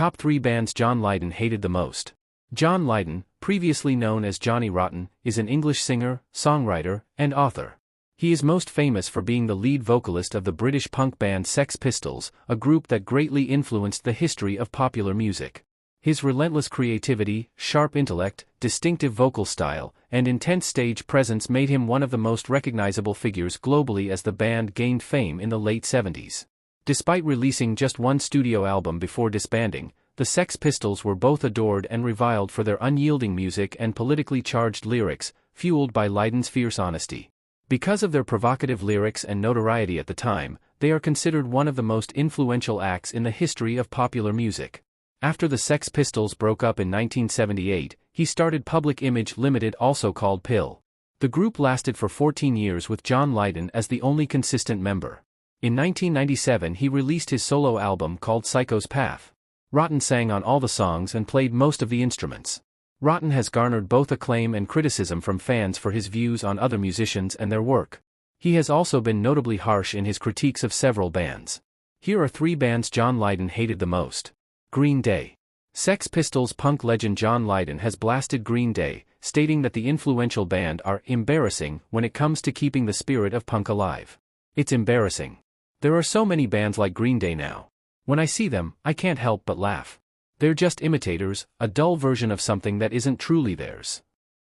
Top 3 bands John Lydon hated the most. John Lydon, previously known as Johnny Rotten, is an English singer, songwriter, and author. He is most famous for being the lead vocalist of the British punk band Sex Pistols, a group that greatly influenced the history of popular music. His relentless creativity, sharp intellect, distinctive vocal style, and intense stage presence made him one of the most recognizable figures globally as the band gained fame in the late 70s. Despite releasing just one studio album before disbanding, the Sex Pistols were both adored and reviled for their unyielding music and politically charged lyrics, fueled by Lydon's fierce honesty. Because of their provocative lyrics and notoriety at the time, they are considered one of the most influential acts in the history of popular music. After the Sex Pistols broke up in 1978, he started Public Image Ltd, also called PIL. The group lasted for 14 years with John Lydon as the only consistent member. In 1997 he released his solo album called Psycho's Path. Rotten sang on all the songs and played most of the instruments. Rotten has garnered both acclaim and criticism from fans for his views on other musicians and their work. He has also been notably harsh in his critiques of several bands. Here are 3 bands John Lydon hated the most. Green Day. Sex Pistols punk legend John Lydon has blasted Green Day, stating that the influential band are embarrassing when it comes to keeping the spirit of punk alive. It's embarrassing. There are so many bands like Green Day now. When I see them, I can't help but laugh. They're just imitators, a dull version of something that isn't truly theirs.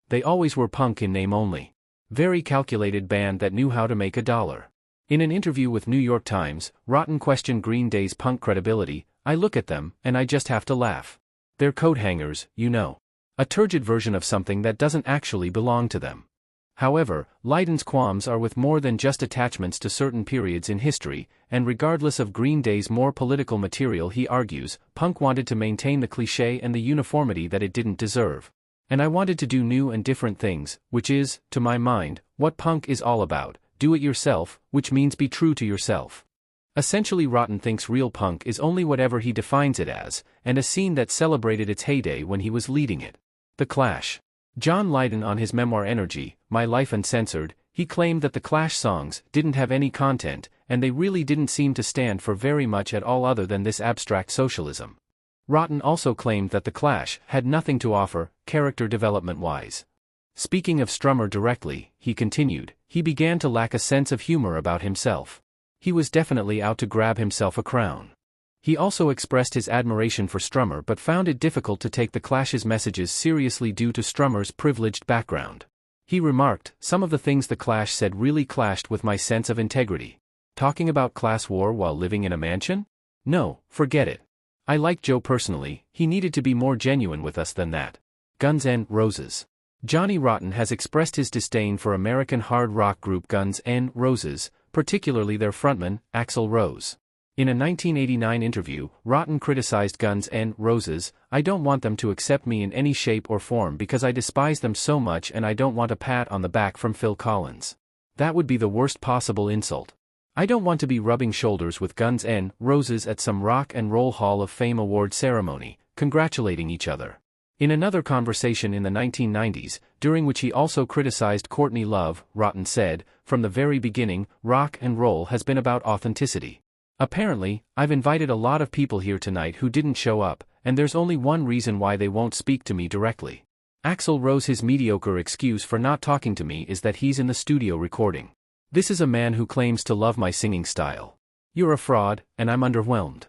They always were punk in name only. Very calculated band that knew how to make a dollar. In an interview with New York Times, Rotten questioned Green Day's punk credibility. I look at them, and I just have to laugh. They're coat hangers, you know. A turgid version of something that doesn't actually belong to them. However, Lydon's qualms are with more than just attachments to certain periods in history, and regardless of Green Day's more political material, he argues, punk wanted to maintain the cliché and the uniformity that it didn't deserve. And I wanted to do new and different things, which is, to my mind, what punk is all about. Do it yourself, which means be true to yourself. Essentially, Rotten thinks real punk is only whatever he defines it as, and a scene that celebrated its heyday when he was leading it. The Clash. John Lydon, on his memoir Energy, My Life Uncensored, he claimed that the Clash songs didn't have any content, and they really didn't seem to stand for very much at all other than this abstract socialism. Rotten also claimed that the Clash had nothing to offer, character development-wise. Speaking of Strummer directly, he continued, he began to lack a sense of humor about himself. He was definitely out to grab himself a crown. He also expressed his admiration for Strummer but found it difficult to take the Clash's messages seriously due to Strummer's privileged background. He remarked, some of the things the Clash said really clashed with my sense of integrity. Talking about class war while living in a mansion? No, forget it. I like Joe personally, he needed to be more genuine with us than that. Guns N' Roses. Johnny Rotten has expressed his disdain for American hard rock group Guns N' Roses, particularly their frontman, Axl Rose. In a 1989 interview, Rotten criticized Guns N' Roses, I don't want them to accept me in any shape or form because I despise them so much and I don't want a pat on the back from Phil Collins. That would be the worst possible insult. I don't want to be rubbing shoulders with Guns N' Roses at some Rock and Roll Hall of Fame award ceremony, congratulating each other. In another conversation in the 1990s, during which he also criticized Courtney Love, Rotten said, from the very beginning, rock and roll has been about authenticity. Apparently, I've invited a lot of people here tonight who didn't show up, and there's only one reason why they won't speak to me directly. Axl Rose, his mediocre excuse for not talking to me is that he's in the studio recording. This is a man who claims to love my singing style. You're a fraud, and I'm underwhelmed.